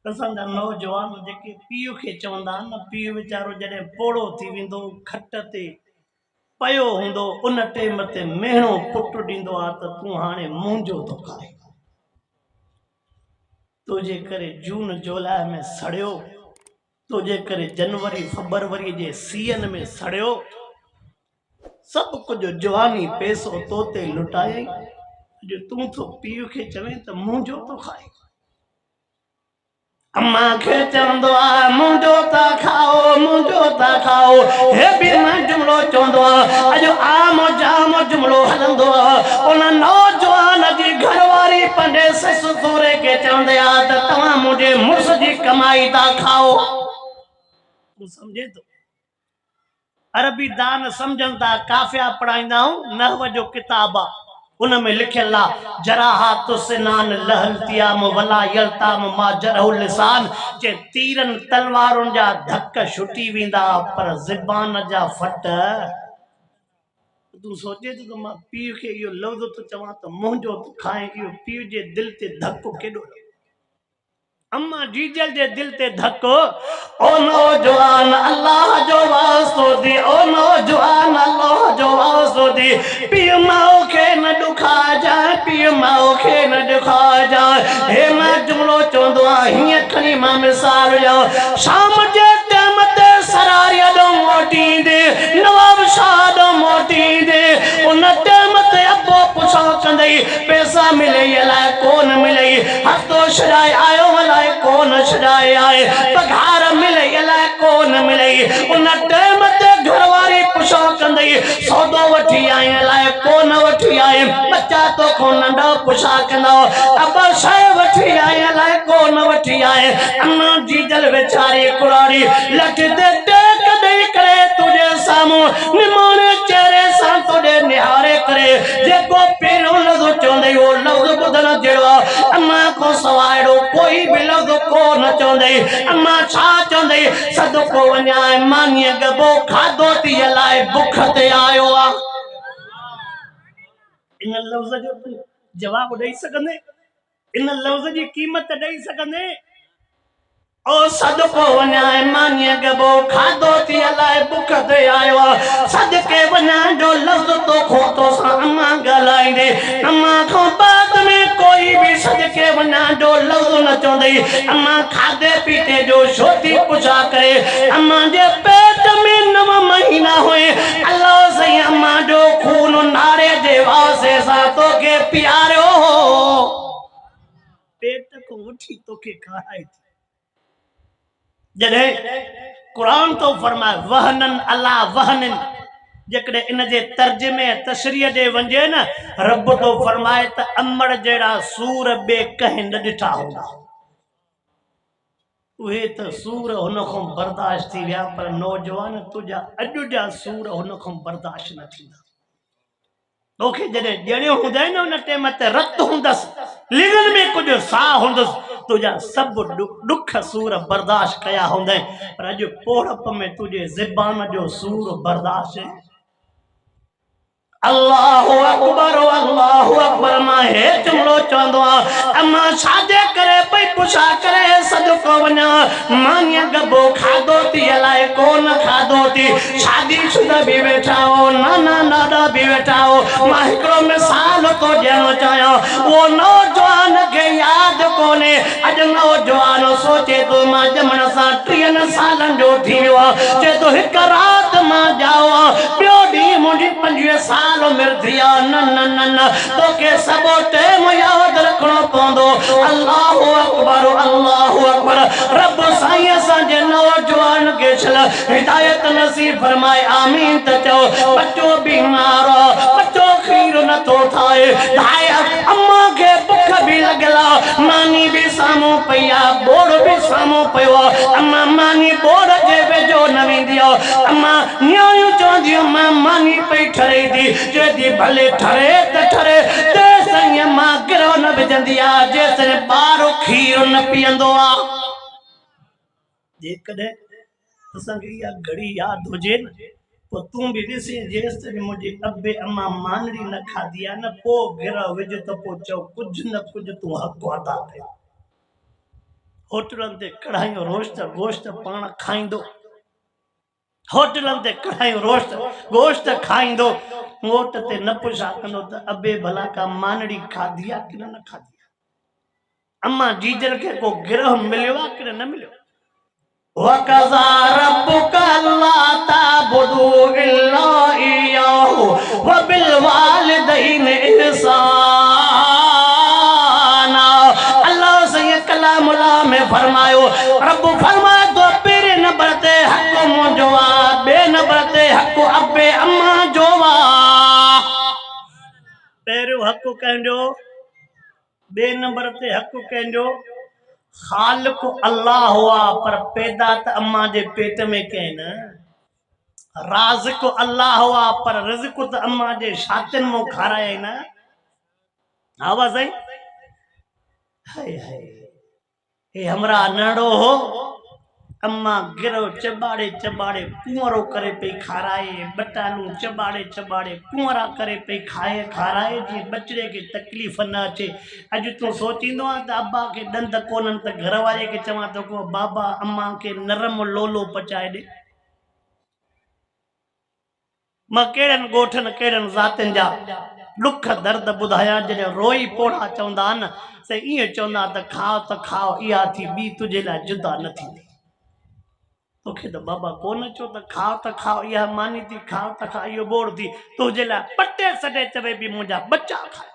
असांजा नौजवान जेके पीउ खे चवंदा न, पीउ वीचारो जॾहिं पोड़ो थी वेंदो खट ते पयो हूंदो उन टेम ते मेणो पुट ॾींदो आहे त तूं हाणे मुंहिंजो थो खाए, तुंहिंजे करे जून जुलाई में सड़ियो, तुंहिंजे करे जनवरी फरवरी जे सीअन में सड़ियो, सब कुछ जवानी पैसो तो ते लुटाए, जो तू तो पीउ खे चवे त मुंहिंजो तो खाए। अम्मा खे चवंदो आहे मुंहिंजो था खाओ, मुंहिंजो था खाओ, हे बि न जुमिलो चवंदो आहे। अॼु आम जाम जुमिलो हलंदो आहे। उन नौजवान जी घरवारी पंहिंजे ससु सहुरे खे चवंदी आहे त तव्हां मुंहिंजे मुड़ुस जी कमाई था खाओ। तूं सम्झे थो? अरबी दान सम्झनि था, काफ़िया पढ़ाईंदा आहियूं, नहव जो किताब आहे, उनमें लिखियल आहे जराहात सिनान लहल तियाम वला यल्ताम मा जरहुल लिसान, जे तीरन तलवारुनि जा धक छुटी वेंदा पर ज़बान जा फट। तूं सोचे थो त मां पीउ खे इहो लफ़्ज़ थो चवां त मुंहिंजो थो खाए, इहो पीउ जे दिल ते धक केॾो। अम्मा जीजल जे दिल ते धक। ओ नौजवान अल्लाह जो वास्तो दी, ओ नौजवान अल्लाह जो वास्तो दी, पीउ माओ खे न दुखा जाए, पीउ माओ खे न दुखा जाए। हे मां जुमिलो चवंदो आहियां, हीअं खणी मां मिसाल ॾियां, शाम जे टाइम ते सरारिया ॾो मोटींदे, नवाब शाह ॾो मोटींदे, उन टाइम ते अबो पुछा कंदई पैसा मिले अलाए कोन मिले, हफ़्तो छॾाए आयो अलाए कोन छॾाए आए, पघार मिले अलाए कोन मिले, उन टाइम ते घरवारी पुछा कंदई सौदो वठी आए अलाए कोन वठी आए, बच्चा तो को नंढा पुछा कंदा अब शइ वठी आए अलाए कोन वठी आए। अम्मा जीजल वेचारी कुराड़ी लठ ते टेक ॾेई करे तुझे साम्हूं निमाणे चेहरे सां तुझे निहारे करे जेको पहिरियों लफ़्ज़ चवंदई उहो लफ़्ज़ ॿुधण जहिड़ो आहे। अम्मा को सवाइ कोई भी लफ़्ज़ कोन चवंदई। अम्मा छा चवंदई, सदको वञाए मानीअ गबो खाधो थी अलाए बुख ते आयो आहे। इन लफ़्ज़ जो तूं जवाब ॾेई सघंदे, इन लफ़्ज़ जी क़ीमत ॾेई सघंदे? ओ सदको वञाए मानीअ गबो खाधो थी अलाए बुख ते आयो आहे। सदके वञण जो लफ़्ज़ तो खोतो सां अम्मा ॻाल्हाईंदे, अम्मा खां बाद में कोई भी सदके वञण जो लफ़्ज़ न चवंदई। अम्मा खाधे पीते जो छो थी पुछा करे, अम्मा जे पेट में 9 महीना हुए, अल्लाह सही अम्मा जो खून नारे जे वासे सां तोखे प्यारियो हो, पेट को उठी तोखे खाराए। जॾहिं कुरान तो फरमाए वहनन अला वहनन, जेकॾहिं इन जे तर्जुमे तशरीह ॾे वञे न, रब तो फरमाए त अमड़ जहिड़ा सूर ॿिए कंहिं न ॾिठा हूंदा, उहे त सूर हुन खां बर्दाश्त थी विया, पर नौजवान तुंहिंजा अॼु जा सूर हुन खां बर्दाश्त न थींदा। तोखे जॾहिं ॼणियो हूंदई न उन टाइम ते रत हूंदसि, लिङनि में कुझु साह हूंदसि, तुझा सब दुख सूर बर्दाश्त कया हूंदई, पर अॼु पोड़प में तुझे ज़बान जो सूर बर्दाश्त है। अल्लाहु अकबर मां हे जुमिलो चवंदो आहे। अम्मा छाजे करे पई पुछा करे सदको वञा मानीअ गबो खाधो थी अलाए कोन खाधो थी, शादी शुदा भी वेठा हो, नाना नाना भी वेठा हो। मां हिकिड़ो मिसाल तो ॾियणु चाहियां, वो नौजवान खे यादि कोन्हे। अॼु नौजवान सोचे थो मां ॼमण सां 30 सालनि जो थी वियो आहे, चए थो हिकु राति मां ॼाओ आहे, ॿियो ॾींहुं मुंहिंजी 25 साल मिर्दिया। न न न न, तोखे सबो टाइम याद रखणो पवंदो। अल्लाहु अकबर, अल्लाहु अकबर। रब साईं असांजे नौजवान खे छल हिदायत नसीब फरमाए, आमीन त चओ। बच्चो बीमार आहे, बच्चो खीर नथो ठाहे, अम्मा खे बुख भी लॻल आहे, मानी भी साम्हूं पई आहे, बोड़ भी साम्हूं पियो आहे। अम्मा मानी बोड़ जे वेझो न वेंदी आहे। अम्मा नियाणियूं चवंदियूं मां मानी पई ठरे थी, चए भले ठरे त ठरे, तेसिताईं मां गिरह न विझंदी आहे जेसिताईं ॿार खीर न पीअंदो आहे। जेकॾहिं असांखे इहा घड़ी यादि हुजे न, पोइ तूं बि ॾिसी जेसिताईं मुंहिंजी अबे अम्मा मानड़ी न खाधी आहे न, पोइ गिरह विझ त पोइ चओ कुझु न कुझु तूं हक़ अदा कयो। होटलनि ते कढ़ाइयूं रोस्ट गोश्त पाण खाईंदो, होटलनि ते कढ़ाइयूं रोस्ट गोश्त खाईंदो, घोट ते न पुछा कंदो त अबे भला का मानड़ी खाधी आहे कि न खाधी आहे, अम्मा जीजल खे को गिरह मिलियो आहे कि न मिलियो। वक़ज़ा रब्बुका अल्ला ताबुदू इल्ला इय्याहु व बिल वालिदैनि इहसाना। अल्लाह से कलामुल्लाह में फरमायो, रब फरमाए तो पेरे न बरते हक मुंहिंजो आहे, बे न बरते हक अबे अम्मा जो आहे। पहिरियों हक कंहिंजो, बे नंबर ते हक कंहिंजो। खालिक अल्लाह हुआ पर पैदा त अम्मा जे पेट में कहीं न। राज़िक अल्लाह हुआ पर रिज़्क त अम्मा जे छातिन में खाराए न। आवाज़ आई? हाय हाय, हे हमरा नड़ो हो, अम्मा गिरो चबाड़े चबाड़े कुंवरो करे पे खाराए, बटालू चबाड़े चबाड़े कुंवरा करे पे खाए खाराए जी बचड़े के तकलीफ़ न अचे। अज तू सोचींदो आहे त अब्बा के दंद कोन्हनि त घर वारे के चवां तो को बाबा अम्मा के नरम लोलो पचाए दे। मां केड़न गोठन केड़न ज़ातिन जा दुख दर्द बुधाया, जॾहिं रोई पोड़ा चवंदा न से ईअं चवंदा त खाओ इहा थी ॿी तुझे लाइ जुदा न थींदी। तोखे त बाबा कोन चो त खाओ इहा मानी थी, खाओ त खा इहो बोड़ थी तुझे लाइ पटे सटे चवे बि मुंहिंजा बच्चा खाए।